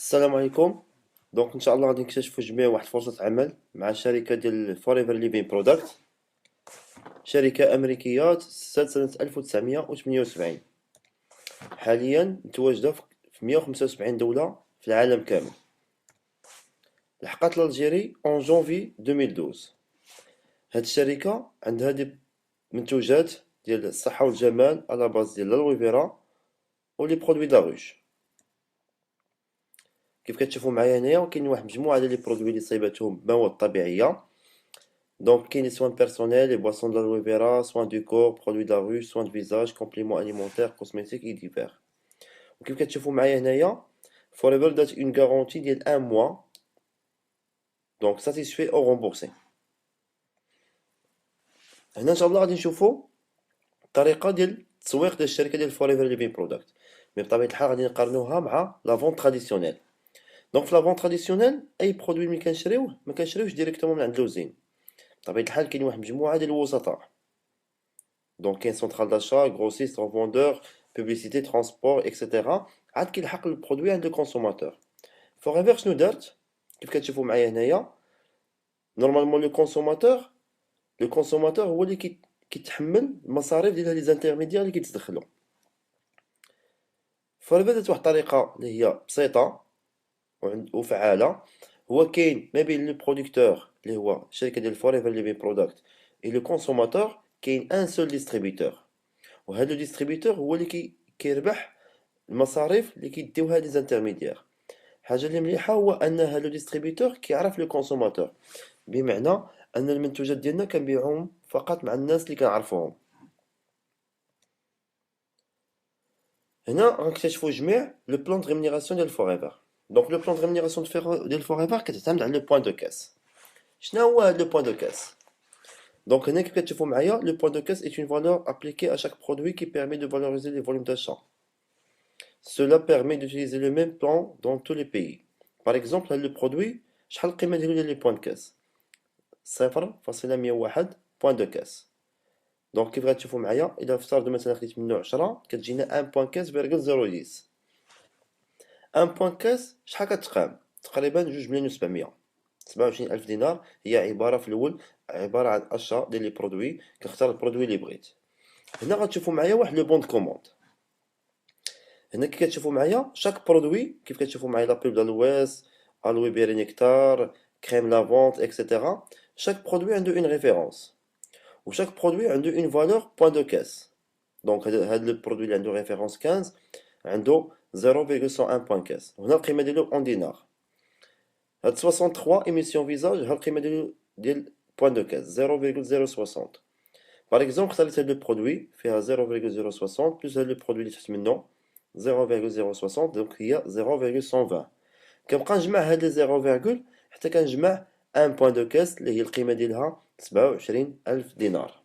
السلام عليكم. ان شاء الله غادي نكتشفوا جميع واحد فرصة عمل مع شركة ديال فوريفر ليفين برودكت، شركة أمريكية تأسست سنة 1978، حاليا متواجدة في 175 دولة في العالم كامل. لحقت لالجيري اون جونفي 2012. هاد الشركة عندها دي منتوجات ديال الصحة والجمال على باز ديال الالوي فيرا و لي برودوي داغوش. كيف كتشوفوا معايا هنايا كاين واحد مجموعة ديال لي برودوي اللي صايباتهم مواد طبيعية. كاين لي soins personnels, les boissons de l'aloe vera, soins du corps, produits de la rue, soins de visage, compléments alimentaires, cosmétiques et divers. وكيف كتشوفوا معايا هنايا Forever دات اون garantie ديال 1 mois satisfait ou remboursé. هنا ان شاء الله غادي نشوفوا الطريقه ديال التسويق ديال الشركه ديال Forever Living Product، مي بطبيعه الحال غادي نقارنوها مع لا فونت تراديسيونيل. في لا فونت تراديسيونيل اي برودوي ملي كنشريوه ما كنشريوش ديريكتومون من عند لوزين. بطبيعه الحال كاين واحد مجموعه ديال الوسطاء، كاين سونترال داشا، غروسيست، ريفوندور، بوبليسيتي، ترونسبور اكسيتيرا، عاد كيلحق البرودوي عند الكونسوماتور. فوغيفر شنو دارت؟ كيف كتشوفوا معايا هنايا نورمالمون لو كونسوماتور هو اللي كيتحمل المصاريف ديال هاد لي زانترميديير اللي كيتدخلوا. فوغيفر دارت واحد الطريقه اللي هي بسيطه وفعاله. هو كاين ما بين لو برودكتور اللي هو الشركه ديال فوريفر ليفين برودكت اي لو كونسوماتور كاين ان سول ديستريبيوتور، وهذا لو ديستريبيوتور هو اللي كيربح المصاريف اللي كيديوها لي زانترميديير. حاجه اللي مليحه هو ان هذا لو ديستريبيوتور كيعرف لو كونسوماتور، بمعنى ان المنتوجات ديالنا كنبيعوهم فقط مع الناس اللي كنعرفوهم. هنا غنكتشفوا جميع لو بلان دو ريمونيراسيون ديال فوريفر. لو بلان دو ريمونيراسيون ديال فوريفر كتعتمد على لو بوين دو كاس. شنو هو هذا لو بوين دو كاس؟ هنا كيف كتشوفوا معايا لو بوين دو كاس est une valeur appliquée à chaque produit qui permet de valoriser les volumes d'achat. Cela permet d'utiliser le même plan dans tous les pays. Par exemple, le produit, شحال القيمة ديالو ديال لي بوان دو كاس؟ 0.101 بوان دو كاس. كيف غتشوفوا معايا إلا افترضوا مثلا خديت منه 10 كتجينا 1 بوان كاس فيرغل 0.10. 1 بوان كاس شحال كتقام؟ تقريبا 2,700,27 ألف دينار. هي عبارة في الأول عبارة عن أشا ديال لي برودوي، كنختار البرودوي اللي بغيت. هنا غتشوفوا معايا واحد لو بون دو كوموند. هنا كي كتشوفوا معايا شاك برودوي، كيف كتشوفوا معايا لا بوب دالويس، الوي بيري نيكتار، كريم لافونت اكسيتيرا. شاك برودوي عنده اون ريفيرونس، وشاك برودوي عنده اون فالور بوان دو كاس. هاد لو برودوي اللي عنده ريفيرونس 15 عنده 0.101 بوان كاس، وهنا القيمه ديالو اون دينار. هاد 63 ايميسيون فيزاج ها القيمه ديالو ديال بوان دو كاس 0.060. باغ اكزومبل اختاريت هاد لو برودوي فيها 0.060 بلس هاد لو برودوي اللي تحت منه 0.060، هي 0.120. كنبقى نجمع هاد لي 0 حتى كنجمع 1 بوان دو كاس اللي هي القيمه ديالها 27,000 دينار.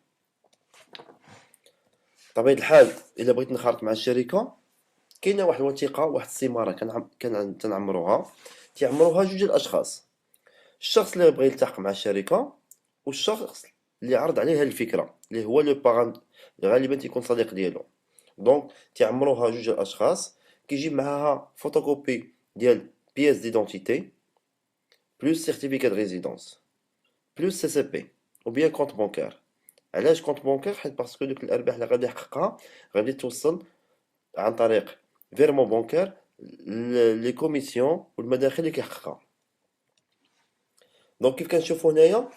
بطبيعة الحال الا بغيت نخرط مع الشركه كاينه واحد الوثيقه، واحد السماره تنعمروها، تيعمروها جوج الاشخاص. الشخص اللي بغى يلتحق مع الشركه والشخص اللي عرض عليه هاد الفكره اللي هو لو باران، غالبا تيكون صديق ديالو. تعمروها جوج الاشخاص، كيجيب معاها فوتوكوبي ديال بياس ديدونتيتي بلوس سيرتيفيكات دو ريزيدونس بلوس سي سي بي او بيان كونط بونكار. علاش كونط بونكار؟ حيت باسكو دوك الارباح اللي غادي يحققها غادي توصل عن طريق فيرمون بونكار لي كوميسيون والمداخل اللي كيحققها. كيف كنشوفوا هنايا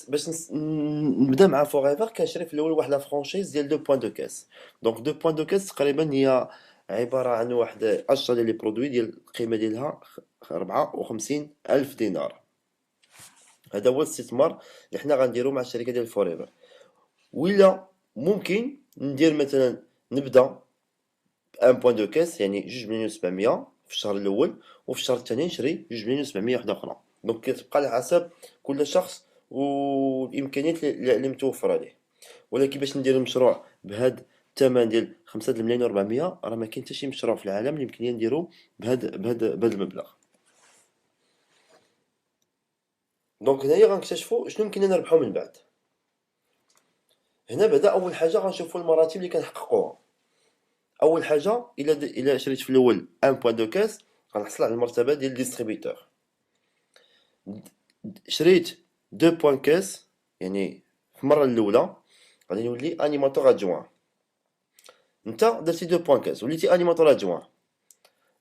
باش نبدا مع فوغيفر كنشري في الاول واحد لا فرانشيز ديال 2 بوين دو كاس. 2 بوين دو كاس تقريبا هي عباره عن واحد اشطه ديال لي برودوي ديال القيمه ديالها 54 الف دينار. هذا هو الاستثمار اللي حنا غنديرو مع الشركه ديال فوريفر. ولا ممكن ندير مثلا نبدا ب 1 بوين دو كاس يعني 2,700,000 في الشهر الاول، وفي الشهر الثاني نشري 2,700,000 وحده اخرى. كتبقى على حسب كل شخص والامكانيات اللي متوفره ليه. ولكن باش ندير المشروع بهذا الثمن ديال 5,400,000 راه ما كاين حتى شي مشروع في العالم اللي يمكن نديرو بهذا المبلغ. هنايا غنكتشفوا شنو يمكن نربحو من بعد. هنا بعدا اول حاجه غنشوفوا المراتب اللي كنحققوها. اول حاجه الا شريت في الاول 1 بوين دو كاس غنحصل على المرتبه ديال ديستريبيتور. شريت 2 بوان كاس، يعني في المره الاولى غادي نولي انيماتور ادجوان. انت درتي 2 بوان كاس وليتي انيماتور ادجوان،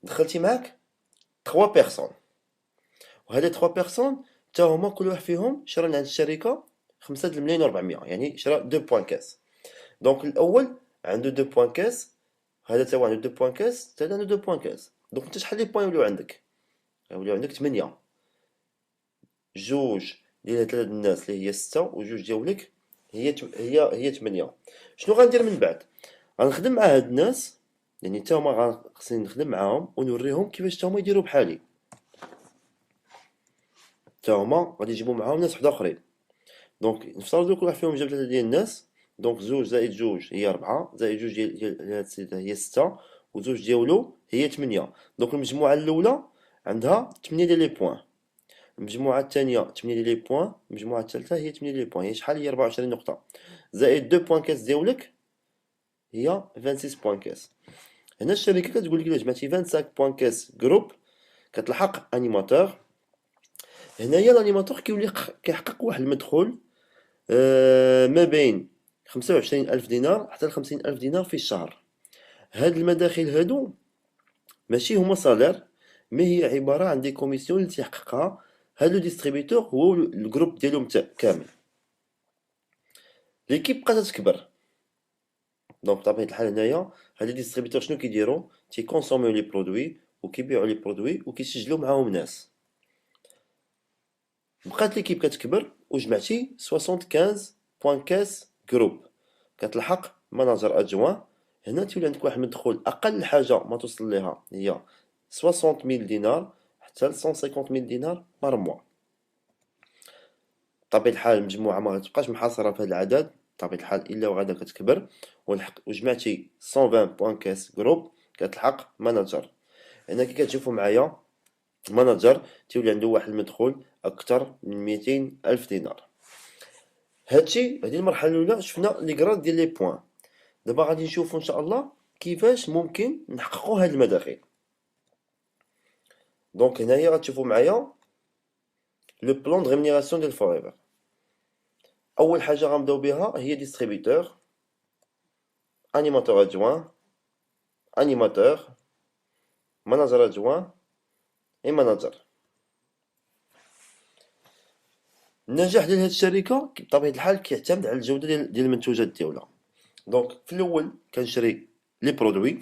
دخلتي معاك 3 بيرسون، وهاد 3 بيرسون حتى هما كل واحد فيهم شرا عند الشركه 5 مليون و400، يعني شرا 2 بوان كاس. دونك الاول عنده 2 بوان كاس، هذا تا هو عنده 2 بوان كاس، تا هذا عنده 2 بوان كاس. دونك انت شحال لي بوان يوليو عندك؟ يوليو عندك 8. جوج ديال هاد 3 الناس اللي هي 6 وجوج ديالك هي 8. شنو غندير من بعد؟ غنخدم مع هاد الناس، يعني حتى هما خصني نخدم معاهم ونوريهم كيفاش حتى هما يديروا بحالي. حتى هما غادي يجيبوا معاهم ناس وحده اخرين. دونك نفترضوا كل واحد فيهم جاب 3 ديال الناس، دونك زوج زائد جوج هي 4، زائد جوج ديال هاد السيدة هي 6، وزوج ديالو هي 8. دونك المجموعة الأولى عندها 8 ديال لي بوان، المجموعة الثانية 8 ديال لي بوان، المجموعة الثالثة هي 8 ديال لي بوان، هي شحال؟ هي 24 نقطة، زائد 2 بوان كاس ديالك هي 26 بوان كاس. هنا الشركة كتقول لك إلا جمعتي 25 بوان كاس جروب كتلحق انيماتور. هنايا الانيماتور كيولي كيحقق واحد المدخول ما بين 25,000 دينار حتى ل 50,000 دينار في الشهر. هاد المداخل هادو ماشي هما صالير، مي هي عبارة عن دي كوميسيون اللي تيحققها هاد لو ديستريبيتور هو الجروب ديالهم كامل. ليكيب بقات تكبر، دونك بطبيعة الحال هنايا هاد لي ديستريبيتور شنو كيديروا؟ تيكونسوميو لي برودوي وكيبيعوا لي برودوي وكيسجلوا معاهم ناس. بقات ليكيب كتكبر وجمعتي 75 بوان كاس جروب، كتلحق ماناجر ادجوان. هنا تولي عندك واحد المدخول اقل حاجه ما توصل ليها هي 60,000 دينار حتى ل 150,000 دينار بار موا. بطبيعه الحال المجموعه ما غتبقاش محاصره في هذا العدد، بطبيعه الحال الا وغادا كتكبر، وجمعتي 120 بوان كاس جروب كتلحق ماناجر. هنا كي كتشوفوا معايا ماناجر تولي عنده واحد المدخول اكثر من 200 الف دينار. هادشي هذه المرحله الاولى شفنا لي غراد ديال لي بوين. دابا غادي نشوفوا ان شاء الله كيفاش ممكن نحققوا هاد المداخل. دونك هنايا غتشوفوا معايا لو بلان دو ريمونيراسيون ديال فوريفر. اول حاجه غنبداو بها هي ديستريبيتور، انيماتور ادجوان، انيماتور، ماناجر ادجوان اي ماناجر. النجاح ديال هاد الشركه بطبيعه الحال كيعتمد على الجوده ديال المنتوجات ديالها. دونك في الاول كنشري لي برودوي،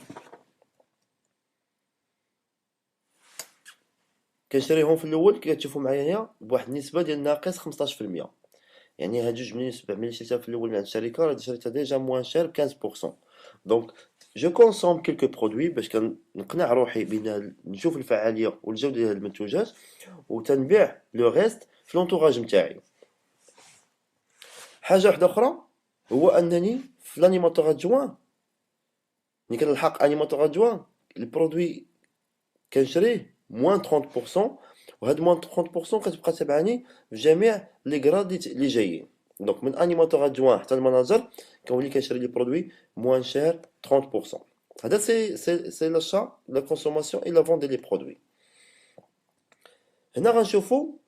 كنشريهم في الاول كتشوفوا معايا هنا بواحد النسبه ديال ناقص 15%. يعني هاد جوج ملي شريتها في الاول من عند الشركه راه شريتها ديجا موان شير ب 15%. دونك جو كونسوم كيلكو برودوي باش كنقنع روحي بان نشوف الفعاليه والجوده ديال هاد المنتوجات، وتنبيع لو ريست في لونطوراج نتاعي. حاجه واحده اخرى هو انني في لانيماتور ادجوان ملي كنلحق انيماتور ادجوان البرودوي كنشريه موان 30%، وهاد موان 30% كتبقى تابعاني في جميع لي غراد اللي جايين. دونك من انيماتور ادجوان حتى المناجر كنولي كنشري لي برودوي موان شير 30%. هذا سي لاشا لا كونسوماسيون اي لا فون دي لي برودوي. هنا غنشوفو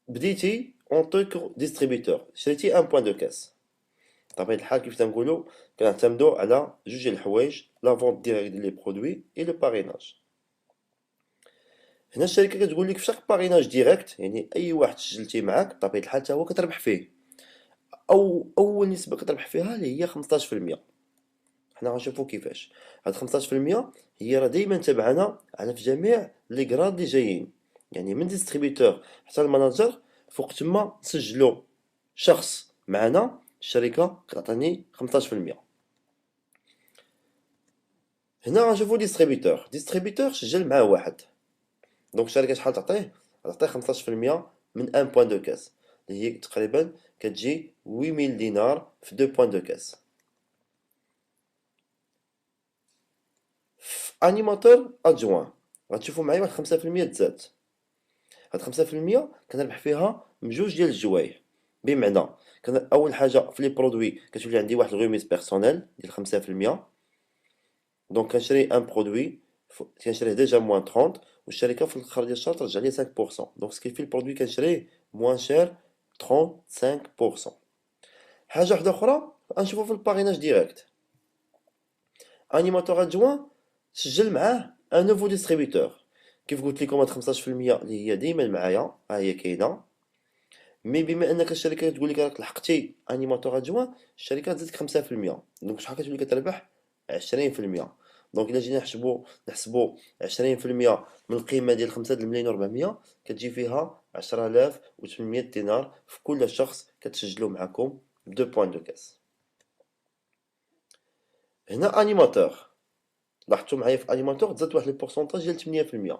بديتي اون طوك ديستريبيتور، شريتي ان بوان دو كاس. بطبيعة الحال كيف تنقولو كنعتمدو على جوج ديال الحوايج، لا فونت ديريكت ديال لي برودوي اي لو باريناج. هنا الشركه كتقول لك في شاك باريناج ديريكت، يعني اي واحد سجلتي معاك بطبيعه الحال حتى هو كتربح فيه، او اول نسبه كتربح فيها اللي هي 15%. حنا غنشوفو كيفاش هاد 15% هي راه دائما تابعانا على في جميع لي غراد اللي جايين، يعني من ديستريبيتور حتى الماناجر فوق تما سجلوا شخص معنا الشركه كتعطيني 15%. هنا غنشوفو ديستريبيتور سجل معاه واحد، دونك الشركه شحال تعطيه؟ تعطيه 15% من 1 بوان دو كاس اللي هي تقريبا كتجي 8000 دينار في 2 بوان دو كاس. في انيماتور ادجوان غتشوفوا معايا واحد 5% تزاد. هاد 5% كنربح فيها من جوج ديال الجوايه، بمعنى كان اول حاجه في لي برودوي كتولي عندي واحد الغوميز بيرسونيل ديال 5%. دونك كنشري ان برودوي كنشريه ديجا موان 30 والشركه في الاخر ديال الشهر ترجع لي 5%. دونك سكيفي البرودوي كنشريه موان شير 35%. حاجه واحده اخرى غنشوفو في الباريناج ديريكت. انيماتور ادجوان سجل معاه ان نوفو ديستريبيتور. كيف قلت لكم هاد 15% اللي هي ديما معايا ها هي كاينه، مي بما انك الشركه تقول لك راك لحقتي انيماتور ادجوان الشركه تزيدك 5%. دونك شحال كتولي كتربح 20%. دونك الا جينا نحسبو 20% من القيمه ديال 5 المليون و400 كتجي فيها 10800 دينار في كل شخص كتسجلو معاكم ب 2 بوين دو كاس. هنا انيماتور لاحظتوا معايا في انيماتور تزاد واحد البورسونتاج ديال 8%.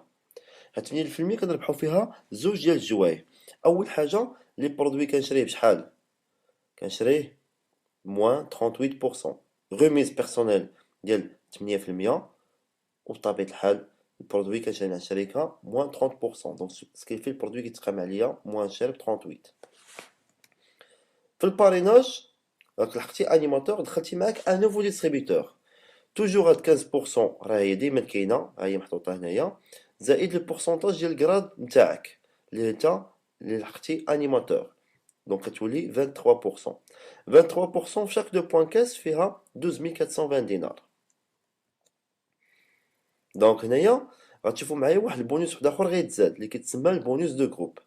هاد 8% كنربحو فيها زوج ديال الجوايه. اول حاجه لي برودوي كنشريه بشحال؟ كنشريه موان 38%، غوميز بيرسونيل ديال 8%، وبطبيعة الحال البرودوي كنشري مع الشركة موان 30%. دونك سكيفي البرودوي كيتقام عليا موان شير ب 38. في الباريناج راك لحقتي انيماتور دخلتي معاك ان نوفو ديستريبيتور. توجور هاد 15% راه هي ديما كاينة، ها هي محطوطة هنايا، زائد البورسونتاج ديال الكراد نتاعك اللي نتا اللي لحقتي انيماتور. دونك كتولي 23%. 23% في شاك دو بوان كاس فيها 12420 دينار. دونك هنايا غتشوفوا معايا واحد البونيس واحد اخر غيتزاد اللي كيتسمى البونيس دو جروب.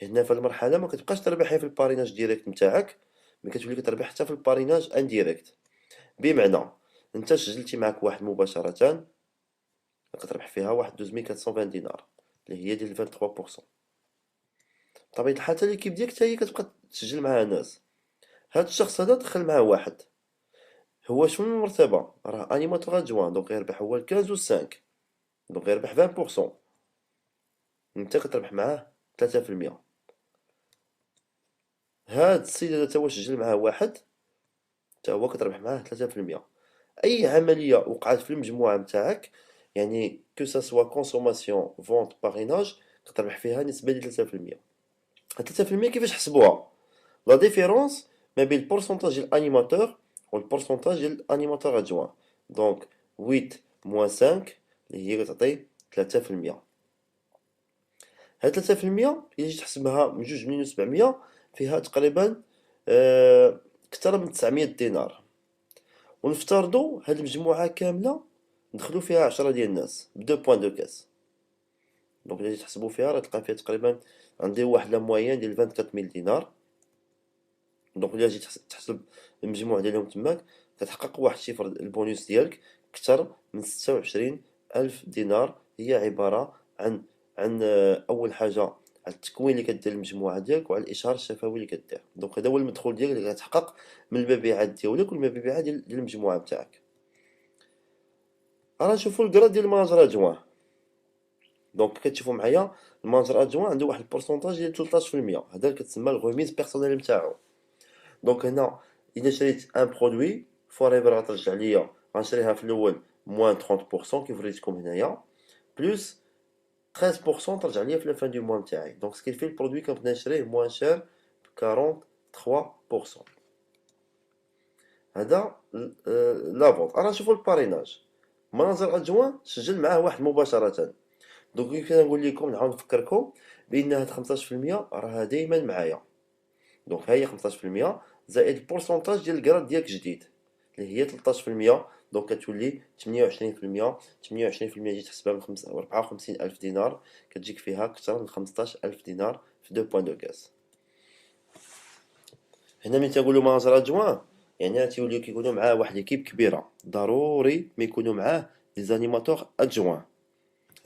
هنا في المرحله ما كتبقاش تربح غير في الباريناج ديريكت نتاعك، ملي كتولي كتربح حتى في الباريناج انديريكت. بمعنى انت سجلتي معاك واحد مباشره كتربح فيها واحد 12420 دينار اللي هي ديال 23%. بطبيعه الحال حتى ليكيب ديالك حتى هي كتبقى تسجل معاها ناس. هاد الشخص هذا دخل معاه واحد هو شنو المرتبه؟ راه انيماتور ادجوان دونك غيربح هو 15 و 5 دونك غيربح 20%. انت كتربح معاه 3%. هاد السيد هذا تا هو سجل معاه واحد تا هو كتربح معاه 3%. اي عمليه وقعت في المجموعه نتاعك يعني كو سا سوا كونسوماسيون فونت باريناج كتربح فيها نسبه ديال 3%. هاد 3% كيفاش حسبوها؟ لا ديفيرونس ما بين البورسونتاج ديال الانيماتور والبورسونتاج ديال الانيماتور ادجوان. دونك 8 موان 5 اللي هي كتعطي 3%. هاد 3% إلا جيت تحسبها من 2,700,000 فيها تقريبا كتر من 900 دينار. ونفترضوا هاد المجموعة كاملة ندخلو فيها 10 ديال الناس ب 2 بوين دو كاس. دونك إلا جيت تحسبو فيها راه تلقى فيها تقريبا عندي واحد لا موين ديال 24000 دينار. دونك إلا جيت تحسب المجموع ديالهم تماك كتحقق واحد الشيفر البونيس ديالك كتر من 26,000 دينار. هي عبارة عن أول حاجة على التكوين اللي كدير المجموعة ديالك وعلى الإشهار الشفوي اللي كدير. دونك هذا هو المدخول ديالك اللي غتحقق من المبيعات ديالك والمبيعات ديال المجموعة بتاعك. راه نشوفو الكرا ديال المانجر ادجوان. دونك كتشوفو معايا المانجر ادجوان عنده واحد البورسونتاج ديال 13%. هذا اللي كتسمى الغوميز بيرسونيل نتاعو. دونك هنا الا شريت ان برودوي فوريفر غترجع ليا غنشريها في الاول موان 30% كيف وريتكم هنايا بلوس 13% ترجع ليا في لافان دو موا نتاعي. دونك سكيفي البرودوي كنبدا نشريه موان شير ب 43%. هذا لا فونت. انا نشوفو الباريناج مناظر ادجوان سجل معاه واحد مباشره. دونك كيف كنقول لكم نعاود نفكركم بان هاد 15% راها دائما معايا. دونك ها هي 15% زائد البورسونتاج ديال الكراد ديالك جديد اللي هي 13%. دونك كتولي 28%. 28% جيت تحسبها من 54,000 دينار كتجيك فيها أكثر من 15,000 دينار في 2 بوين دو كاس. هنا ملي تنقولوا مانجر ادجوان يعني تيوليو كيكونوا معاه واحد ليكيب كبيره ضروري ما يكونوا معاه دي زانيماتور ادجوان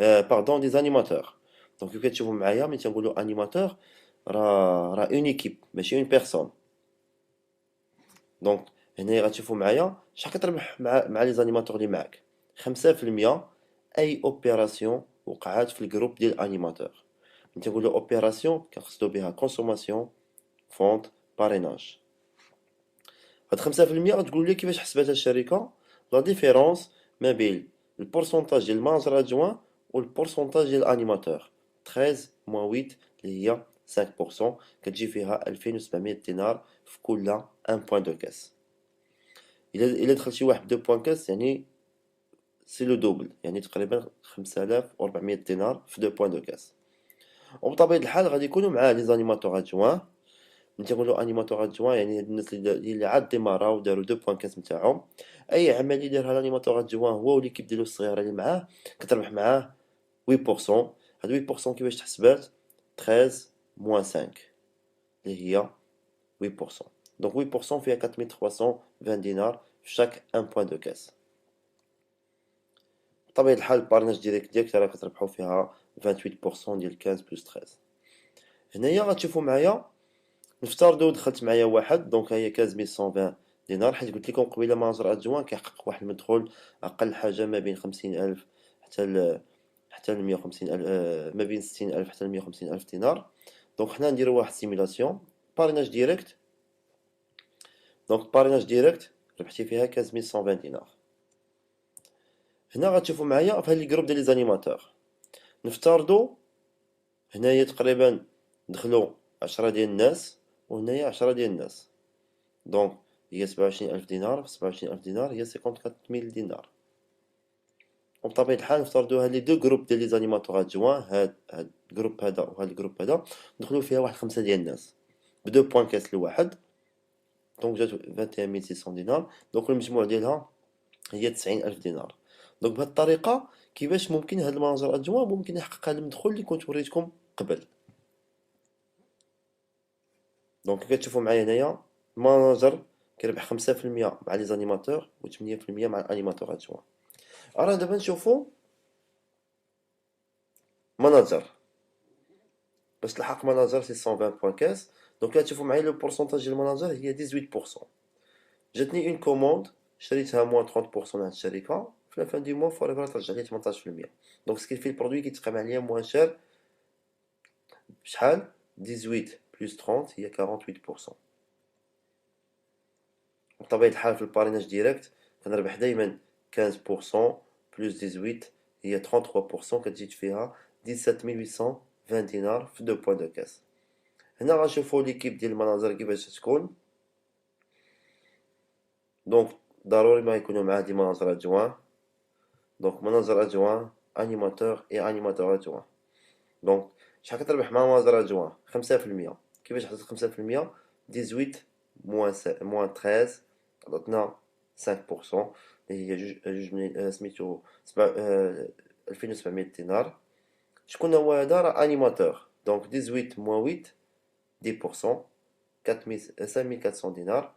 باردون دي زانيماتور. دونك كيف كتشوفوا معايا ملي تنقولوا انيماتور راه اون ايكيب ماشي اون بيرسون. دونك هنا غتشوفوا معايا شحال كتربح مع لي زانيماتور اللي معاك 5% اي اوبيراسيون وقعات في الجروب ديال الانيماتور. ملي تنقولوا اوبيراسيون كنقصدوا بها كونسوماسيون فونت باريناج. هاد 5% غتقول لي كيفاش حسبتها الشركه. لا ديفيرونس ما بين البورسونتاج ديال المانجر ادجوان والبورسونتاج ديال الانيماتور 13 موان 8 اللي هي 5% كتجي فيها 2700 دينار في كل 1 بوين دو كاس. الا دخلتي واحد 2 بوين كاس يعني سي لو دوبل، يعني تقريبا 5400 دينار في 2 بوان دو كاس. وبطبيعة الحال غادي يكونوا معاه لي زانيماتور ادجوان. ملي تنقولوا انيماتور ادجوان يعني هاد الناس اللي عاد ديماراو وداروا 2 بوان كاس نتاعهم. اي عمليه يديرها الانيماتور ادجوان هو وليكيب ديالو الصغيره اللي معاه كتربح معاه 8%. هاد 8% كيفاش تحسبات؟ 13 موان 5 اللي هي 8%. دونك 8% فيها 4320 دينار في شاك 1 بوان دو كاس. بطبيعة الحال البارناج ديريكت ديالك راه كتربحو فيها 28% ديال 15 بلس 13. هنايا غتشوفو معايا، نفترضو دخلت معايا واحد، دونك هي 15120 دينار، حيت قلت لكم قبيله ماناجر ادجوان كيحقق واحد المدخول اقل حاجه ما بين 50000 حتى ل 150000، ما بين 60000 حتى ل 150000 دينار. دونك حنا نديرو واحد سيميلاسيون باريناج ديريكت. دونك باريناج ديريكت ربحتي فيها 15120 دينار. هنا غتشوفوا معايا في هاد الجروب ديال لي زانيماتور، نفترضوا هنايا تقريبا دخلوا 10 ديال الناس، وهنايا 10 ديال الناس. دونك هي 27000 دينار في 27000 دينار هي 54000 دينار. وبطبيعة الحال نفترضوا هاد لي دو جروب ديال لي زانيماتور ادجوان، هاد الجروب هذا وهاد الجروب هذا دخلوا فيها واحد 5 ديال الناس ب2 بوان كاس لواحد. دونك جات 21600 دينار. دونك المجموع ديالها هي 90000 دينار. دونك بهاد الطريقة كيفاش ممكن هاد الماناجر ادجوان ممكن يحقق هاد المدخول اللي كنت وريتكم قبل. دونك كتشوفوا معايا هنايا الماناجر كيربح 5% مع لي زانيماتور و 8% مع الانيماتور ادجوان. راه دابا نشوفوا ماناجر، باش تلحق ماناجر سي 120 بوان كاس. دونك كتشوفوا معايا لو بورسونتاج ديال الماناجر هي 18%. جاتني اون كوموند شريتها موان 30% من هاد الشركه، في لافان دي موا فوريفر ترجع لي 18%. دونك سكيفي البرودوي كيتقام عليا موان شار بشحال؟ 18 بلس 30 هي 48%. بطبيعة الحال في الباريناج ديريكت كنربح دايما 15% بلس 18 هي 33%، كتزيد فيها 17820 دينار في 2 بوان دو كاس. هنا غنشوفو ليكيب ديال المناظر كيفاش تكون. دونك ضروري ما يكونوا معاه دي مناظر ادجوان. دونك مناظر ادجوان انيماتور اي انيماتور ادجوان. دونك شحال كتربح مع مناظر ادجوان؟ 5%. كيفاش حسبت 5%؟ 18 موان 13 عطاتنا 5% اللي هي جوج سميتو 2700 دينار. شكون هو هذا؟ راه انيماتور. دونك 18 موان 8 10%، 5400 دينار.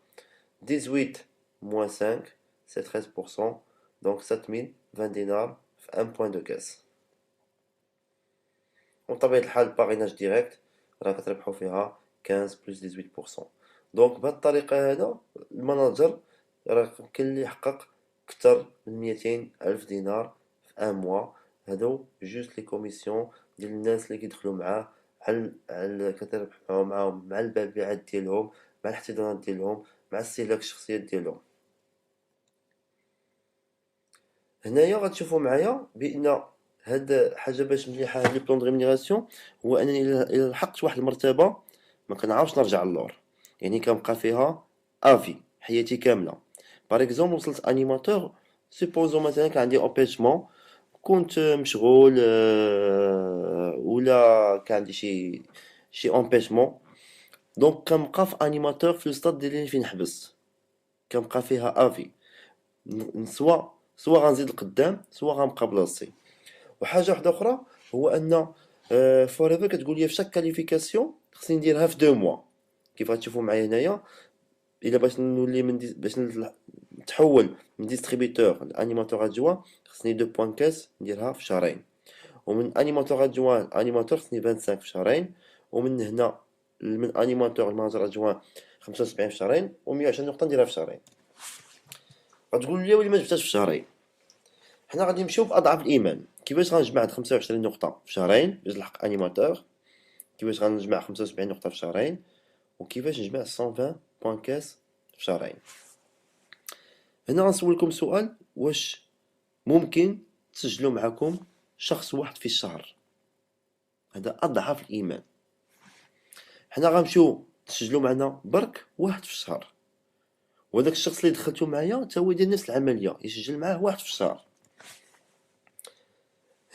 18 moins 5 c'est 13%، donc 7020 دينار في 1 بوان دو كاس. وبطبيعة الحال باريناج ديريكت راه كتربحو فيها 15 بلس 18%. دونك بهاد الطريقة هذا الماناجر راه كاين اللي يحقق كتر من 200,000 دينار في 1 موا. هادو جوست لي كوميسيون ديال الناس اللي كيدخلو معاه على كتربح معاهم مع المبيعات ديالهم، مع الاحتضانات ديالهم، مع استهلاك الشخصيات ديالهم. هنايا غتشوفوا معايا بان هاد حاجه باش مليحه هاد لي بلون دو ريمونيراسيون، هو انني الا لحقت واحد المرتبه ما كنعاودش نرجع للور، يعني كنبقى فيها افي حياتي كامله. باغ اكزومبل وصلت انيماتور، سيبوزو مثلا كان عندي اوبيشمون، كنت مشغول ولا كان عندي شي امبيشمون، دونك كنبقى في انيماتور في الستاد ديالي فين حبست، كنبقى فيها افي، سوا غنزيد لقدام سوا غنبقى بلاصتي. وحاجه واحده اخرى هو ان فوريفر كتقول لي في شاك كاليفيكاسيون خصني نديرها في 2 موا. كيف غتشوفوا معايا هنايا، الا باش نولي باش نتحول من ديستريبيتور لانيماتور ادجوان خصني 2 بوان كاس نديرها في شهرين، ومن انيماتور ادجوان انيماتور خصني 25 في شهرين، ومن هنا من انيماتور لماناجر ادجوان 75 في شهرين، و120 نقطه نديرها في شهرين. غتقول لي ولي ما جبتهاش في شهرين؟ حنا غادي نمشيو باضعاف الايمان. كيفاش غنجمع 25 نقطه في شهرين باش نلحق انيماتور؟ كيفاش غنجمع 75 نقطه في شهرين؟ وكيفاش نجمع 120 بوان كاس في شهرين؟ هنا غنسولكم سؤال، واش ممكن تسجلوا معكم شخص واحد في الشهر؟ هذا اضعاف الايمان. حنا غنمشيو تسجلوا معنا برك واحد في الشهر، وهذاك الشخص اللي دخلتو معايا حتى هو يدير نفس العمليه، يسجل معاه واحد في الشهر.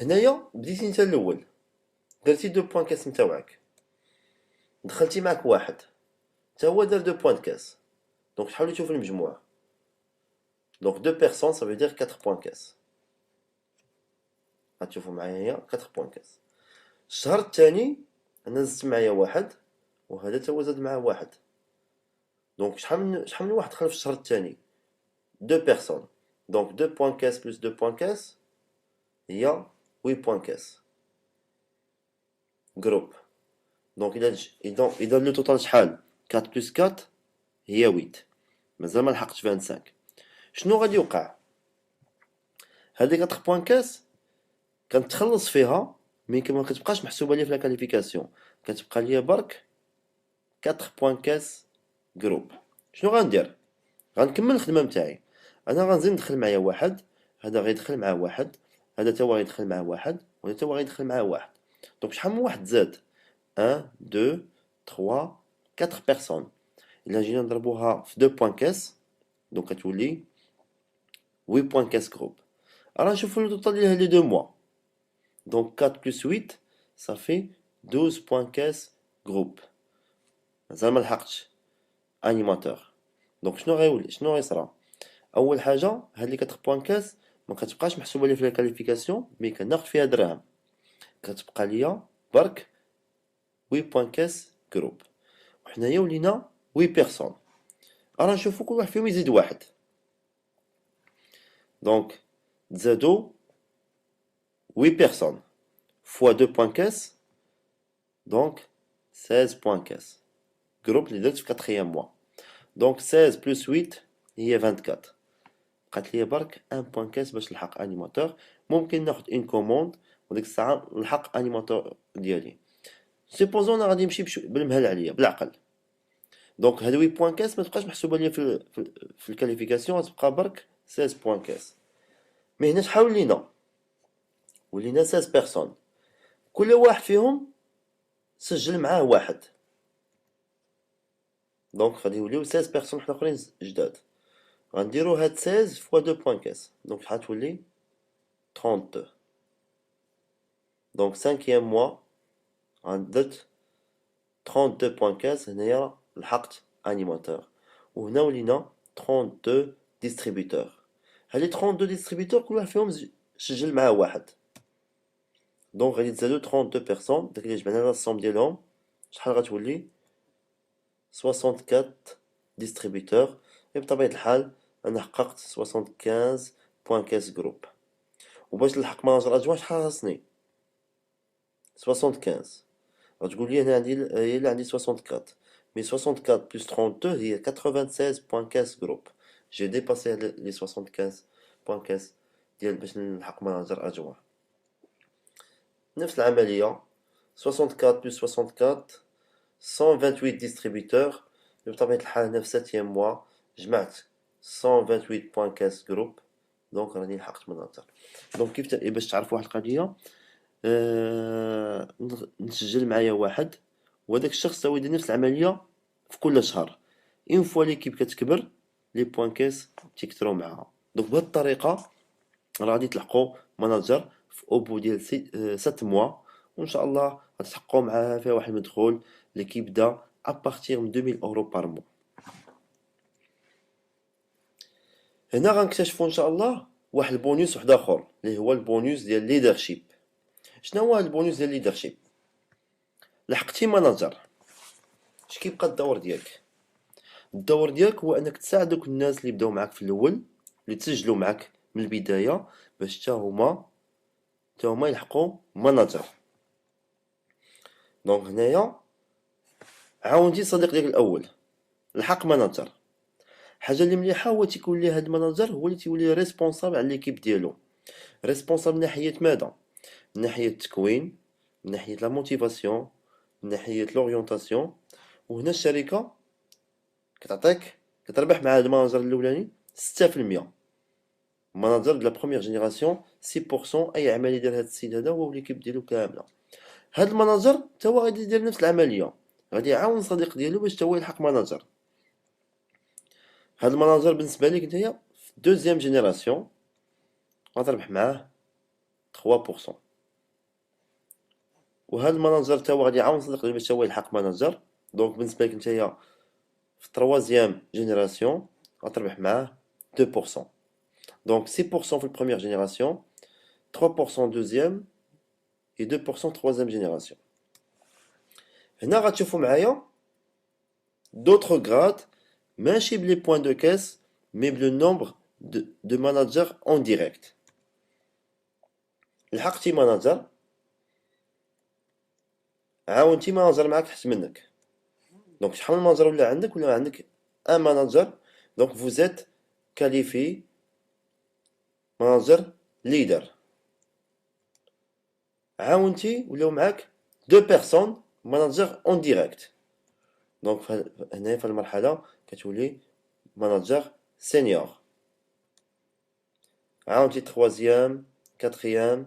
هنايا بديتي نتا الاول، درتي 2 بوان كاس نتاوعك، دخلتي معاك واحد تا هو دار 2 بوان كاس، دونك شحال وليتو في المجموع؟ دونك 2 بيرسون ça veut dire 4 بوان كاس. غتشوفوا معايا هي 4 بوان كاس. الشهر الثاني انا زدت معايا واحد، وهذا تا هو زاد معاه واحد، دونك شحال من واحد دخل في الشهر الثاني؟ 2 بيرسون، دونك 2 بوان كاس بلس 2 بوان كاس هي 8 بوان كاس جروب. دونك اذا لو توتال شحال؟ 4 بلس 4 هي 8. مازال ما لحقتش 25. شنو غادي يوقع؟ هذيك 4 بوان كاس كنتخلص فيها، مي ما كتبقاش محسوبه ليا في لا كاليفيكاسيون، كتبقى ليا برك 4 بوان كاس جروب. شنو غندير؟ غنكمل الخدمه نتاعي، انا غنزيد ندخل معايا واحد، هذا غيدخل معاه واحد، هذا تا هو غيدخل معاه واحد، وهذا تا هو غيدخل معاه واحد. دونك شحال من واحد زاد؟ 1 2 3 4 بيرسون. الا جينا نضربوها في 2 بوان كاس دونك كتولي 8 بوان كاس جروب. راه نشوفو لو توتال ديال هاد لي 2 موا، دونك 4 بلس 8 صافي 12 بوان كاس جروب. مازال ما لحقتش انيماتور. دونك شنو غيصرا؟ اول حاجه هاد لي 4 بوان كاس ما كتبقاش محسوبه لي في الكاليفيكاسيون، مي كناخد فيها دراهم، كتبقى ليا برك 8 بوان كاس جروب. وحنايا ولينا 8 بيرسون، راه نشوفو كل واحد فيهم يزيد واحد، دونك تزادو 8 بيرسون فوا 2 بوان كاس، دونك 16 بوان كاس جروب اللي درت في 4 موا. دونك 16 بلس 8 هي 24. بقات ليا برك 1 بوان كاس باش نلحق انيماتور. ممكن ناخد اون كوموند وديك الساعه نلحق انيماتور ديالي. سيبوزون انا غادي نمشي بالمهل عليا بالعقل، دونك هاد 8 بوان كاس ما تبقاش محسوبه ليا في الكاليفيكاسيون، غتبقى برك 16 بوان كاس. مي هنا شحال ولينا 16 بيرسون، كل واحد فيهم سجل معاه واحد، دونك غادي يوليو 16 بيرسون حنا اخرين جداد. غنديرو هاد 16 فوا 2 بوان كاس، دونك شحال تولي 32. دونك 5 موا درت 32 بوان كاس، هنايا لحقت انيماتور. وهنا ولينا 32 ديستريبيتور. هاد لي 32 ديستريبيتور كل واحد فيهم سجل معاه واحد، دونك غادي تزادو 32 بيرسون. داك اللي جمعنا الصوم ديالهم شحال غتولي؟ 64 ديستريبيتور. بطبيعة الحال انا حققت 75 بوان كاس جروب. وباش نلحق مناجر ادجوان شحال خاصني؟ 75. غتقول لي هنا عندي هي اللي عندي 64، مي 64 بلس 32 هي 96 بوان كاس جروب. جي ديباسي لي 75 بوان كاس ديال باش نلحق مناجر ادجوان. نفس العملية 64 بلس 64 128 ديستريبيتور. بطبيعة الحال هنا في 7 موا جمعت 128 بوان كاس جروب، دونك راني لحقت مناجر. دونك كيف باش تعرفوا واحد القضية، نسجل معايا واحد، وهداك الشخص هو يدير نفس العملية في كل شهر. اون فوا ليكيب كتكبر لي بوان كاس تيكثروا معاها. دونك بهاد الطريقة راه غادي تلحقوا ماناجر في اوبو ديال 7 موا، وان شاء الله غتحققوا معاه فيها واحد المدخول اللي كيبدا ابارتيغ من 2000 اورو بار موا. هنا غنكتشفوا ان شاء الله واحد البونيس واحد اخر اللي هو البونيس ديال ليدرشيب. شنو هو البونيس ديال ليدرشيب؟ لحقتي ماناجر، اش كيبقى الدور ديالك؟ الدور ديالك هو انك تساعدك الناس اللي بداو معاك في الاول، اللي تسجلوا معاك من البدايه، باش حتى هما يلحقوا ماناجر. دونك هنايا عاونتي الصديق ديالك الاول لحق ماناجر. حاجه اللي مليحه هو تيكون ليه هاد الماناجر هو اللي تيولي ريسبونسابل على ليكيب ديالو. ريسبونسابل من ناحيه ماذا؟ من ناحيه التكوين، من ناحيه لا موتيفاسيون، من ناحيه لورينتاسيون. وهنا الشركه كتربح مع هاد الماناجر الاولاني 6%. الماناجر ديال لا بروميير جينيراسيون 6%. اي عمليه يدير هاد السيد هذا هو ليكيب ديالو كامله. هاد الماناجر حتى هو غادي يدير نفس العمليه، غادي يعاون الصديق ديالو باش حتى هو يلحق ماناجر. هاد الماناجر بالنسبه ليك نتايا في دوزيام جينيراسيون غتربح معاه 3%. وهاد الماناجر تا هو غادي يعاون صديق باش هو يلحق ماناجر. دونك بالنسبه لك نتايا في troisième génération غتربح معاه 2%. Donc 6% في première génération, 3% deuxième et 2% troisième génération. هنا غتشوفوا معايا d'autres grades ماشي بلي points de caisse mais le nombre de managers en direct. لحقتي ماناجر عاونتي ماناجر معاك تحت منك. دونك شحال من ماناجر ولا عندك ان ماناجر. دونك vous êtes qualifié manager leader. عاونتي ولاو معاك دو بيرسون ماناجر اون ديريكت. دونك هنايا في المرحله كتولي ماناجر سينيور. عاونتي troisième quatrième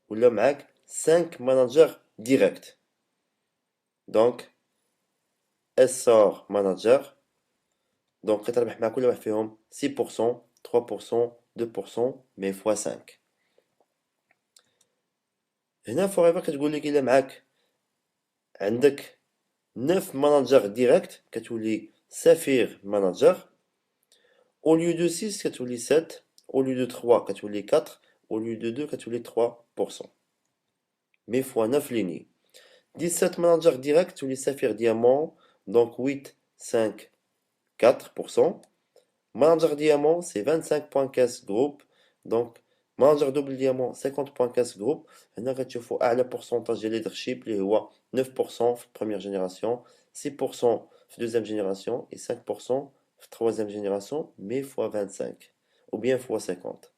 ولاو معاك 5 ماناجر ديريكت. دونك اسور ماناجر. دونك كتربح مع كل واحد فيهم 6% 3% 2% مي فوا 5. هنا فوريفر كتقول لك الا معاك عندك 9 ماناجر ديريكت كتولي سفير ماناجر. au lieu de 6 كتولي 7, au lieu de 3 كتولي 4, au lieu de 2 كتولي 3%. مي فوا 9 lignes. 17 ماناجر ديريكت كتولي سفير ديامون. donc 8 5 4%. Manager diamant, c'est 25.15 groupe. Donc, manager double diamant, 50.15 groupe. هنا كتشوفوا أعلى pourcentage de leadership اللي هو 9% في première génération, 6% في deuxième génération et 5% في troisième génération, mais fois 25 ou bien fois 50.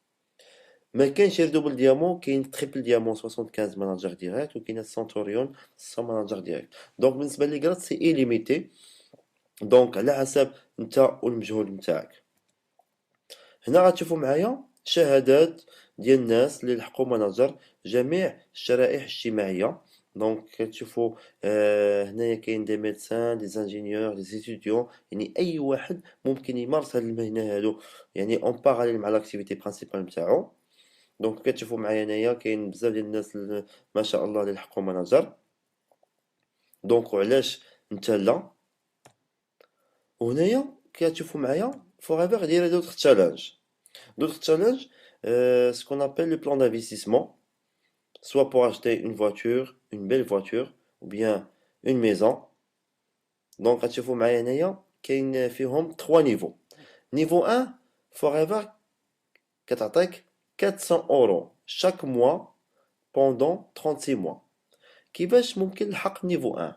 ما كاينش غير double diamant, كاين triple diamant 75 manager direct وكاين centurion 100 manager direct. Donc بالنسبة لي grade c'est illimité. Donc على حسب نتا والمجهود نتاعك. هنا غتشوفوا معايا شهادات ديال الناس اللي لحقوا ماناجر جميع الشرائح الاجتماعيه. دونك كتشوفوا هنايا كاين دي ميدسان دي انجينيور دي ستوديون، يعني اي واحد ممكن يمارس هاد المهنه هادو يعني اون باراليل مع لاكتيفيتي برينسيبال نتاعو. دونك كتشوفوا معايا هنايا كاين بزاف ديال الناس ما شاء الله اللي لحقوا ماناجر. دونك وعلاش نتا لا. وهنايا كتشوفوا معايا فوريفر دايره دوطخ تشالنج. D'autres challenges, ce qu'on appelle le plan d'investissement, soit pour acheter une voiture, une belle voiture, ou bien une maison. Donc, غتشوفوا معايا هنايا كاين فيهم 3 niveaux. Niveau 1, Forever كتعطيك 400 euros chaque mois pendant 36 mois. كيفاش ممكن نلحق نيفو 1؟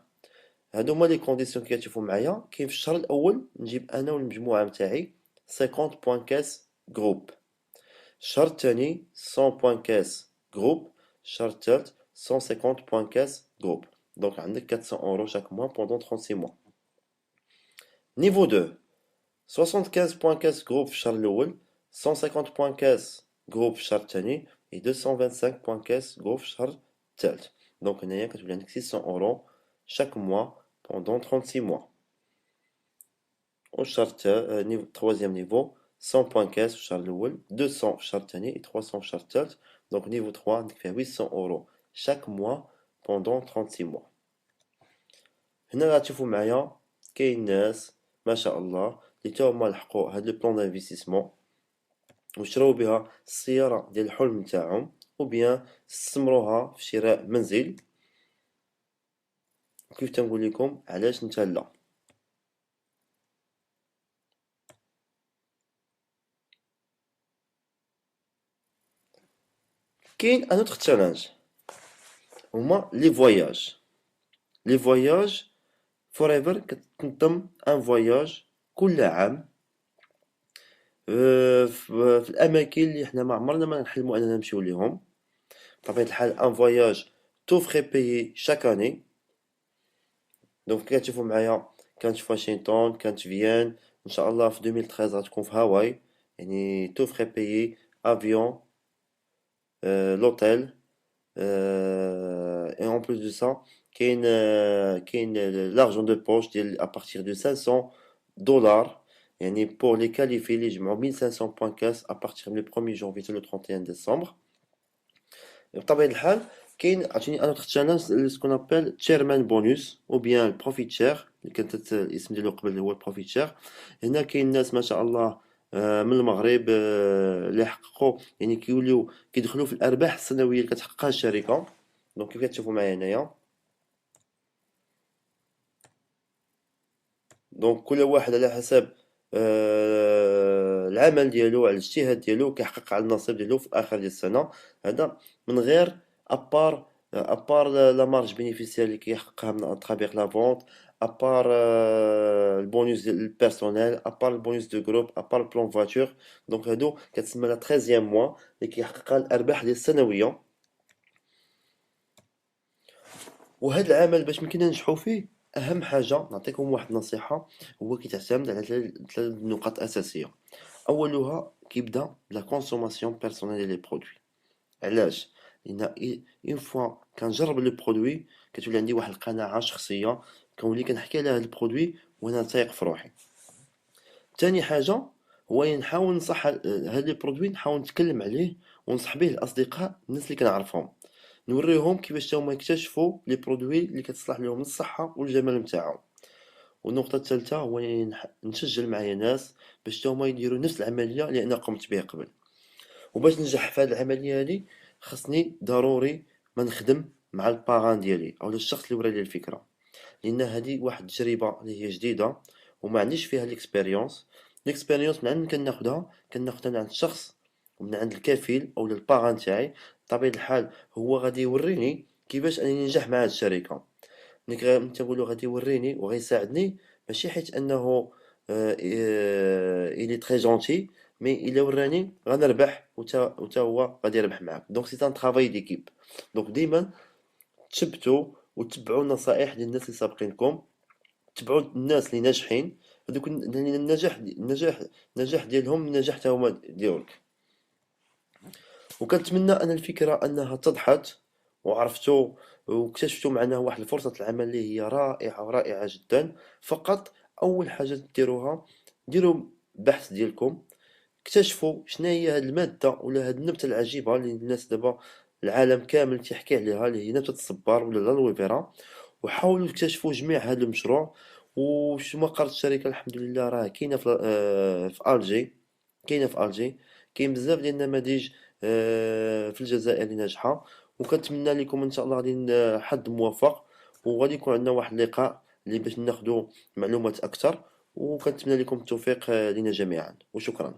هادو هما لي كونديسيون كي كتشوفوا معايا. كاين في الشهر الاول نجيب انا والمجموعه نتاعي 50 بوان كاس جروب. الشهر الثاني 100 بوان كاس جروب. الشهر الثالث 150 بوان كاس جروب. دونك عندك 400 اورو chaque mois pendant 36 mois. نيفو 2 75 بوان كاس جروب في الشهر الاول، 150 بوان كاس جروب في الشهر الثاني و 225 بوان كاس جروب في الشهر الثالث. دونك هنايا كتولي عندك 600 اورو chaque mois pendant 36 mois. والشهر الثالث troisième niveau 100 بوان كاس في الشهر الاول، 200 في الشهر الثاني و 300 في الشهر الثالث. دونك نيفو 3 عندك فيه 800 اورو chaque mois pendant 36 mois. هنا غتشوفوا معايا كاين ناس ما شاء الله اللي تا هما لحقوا هاد لو بلان دانفستيسمون وشراو بها السياره ديال الحلم نتاعهم، او بيان استثمروها في شراء منزل. كيف تنقول لكم علاش نتا لا. كاين ان اوتر تشالنج هما لي فواياج. لي فواياج فوريفر كتنظم ان فواياج كل عام في الاماكن اللي حنا ما عمرنا ما نحلموا اننا نمشيو ليهم. بطبيعه الحال ان فواياج تو فري بايي شاك اني. دونك كتشوفوا معايا كانت في واشنطن، كانت في فيان، ان شاء الله في 2013 غتكون في هاواي، يعني تو فري بايي افيون لوتيل et en plus de ça كاين l'argent de poche ديال à partir de 500 دولار يعني pour les qualifiés اللي يجمعوا 1500 بوان كاس à partir من 1er janvier حتى le 31 décembre. بطبيعة الحال كاين عاوتاني ان اوتر تشالنج سكون ابل تشيرمان بونوس او بيان البروفيت شير اللي كانت الاسم ديالو قبل هو البروفيت شير. هنا كاين ناس ما شاء الله من المغرب اللي حققوا يعني كيوليو كيدخلوا في الارباح السنويه اللي كتحققها الشركه. دونك كيف كتشوفوا معايا هنايا، دونك كل واحد على حسب العمل ديالو، على الاجتهاد ديالو كيحقق على النصيب ديالو في اخر ديال السنه. هذا من غير ابار لا مارج بينيفيسيير اللي كيحققها من طرابيق لا فونت، ابار البونus ديال البيرسونيل، ابار البونus دو جروب، ابار البلان فواتور. دونك هادو كتسمى لا 13 موا اللي كيحققها الارباح ديال السنويه. وهذا العمل باش ممكن ننجحوا فيه، اهم حاجه نعطيكم واحد النصيحه، هو كيتعتمد على ثلاث نقاط اساسيه. اولها كيبدا بلا كونسوماسيون بيرسونيل لي برودوي. علاش؟ لان اون فوا كنجرب لو برودوي كتولي عندي واحد القناعه شخصيه، كنولي كنحكي على هذا البرودوي وانا تايق في روحي. تاني حاجه هو نحاول نصح هذا البرودوي، نحاول نتكلم عليه ونصح به الاصدقاء الناس اللي كنعرفهم، نوريهم كيفاش تا هما يكتشفوا لي برودوي اللي كتصلح لهم الصحه والجمال نتاعهم. والنقطه الثالثه هو نسجل معايا ناس باش تا هما يديروا نفس العمليه اللي انا قمت بها قبل. وباش ننجح في هذه العمليه هذه خصني ضروري ما نخدم مع الباران ديالي او الشخص اللي ورا لي الفكره، لان هذه واحد التجربه اللي هي جديده وما عنديش فيها ليكسبيريونس من عند كناخذها من عند الشخص ومن عند الكفيل او الباران تاعي. بطبيعه الحال هو غادي يوريني كيفاش انني ننجح مع هذه الشركه. ملي تنقولوا غادي يوريني وغيساعدني، ماشي حيت انه الي تري جونتي، مي الا وراني غنربح وتا هو غادي يربح معاك. دونك سي ان ترافاي ديكيب. دونك ديما تثبتوا وتبعوا النصائح ديال الناس اللي سابقينكم، تبعوا الناس اللي ناجحين. هذوك يعني النجاح ديالهم النجاح حتى هما ديالك. وكنتمنى ان الفكره انها اتضحت وعرفتوا واكتشفتوا معناها واحد الفرصه العمل اللي هي رائعه جدا. فقط اول حاجه ديروها، ديروا بحث ديالكم، اكتشفوا شنو هي هذه الماده ولا هذه النبته العجيبه اللي الناس دابا العالم كامل تيحكي عليها، اللي هي نبته الصبار ولا الالوفيرا. وحاولوا تكتشفوا جميع هذا المشروع. وش مقر الشركه الحمد لله راه كاينه في الجي، كاين بزاف ديال النماذج في الجزائر اللي ناجحه. وكنتمنى لكم ان شاء الله غادي حظ موفق، وغادي يكون عندنا واحد اللقاء اللي باش ناخذوا معلومات اكثر. وكنتمنى لكم التوفيق لنا جميعا، وشكرا.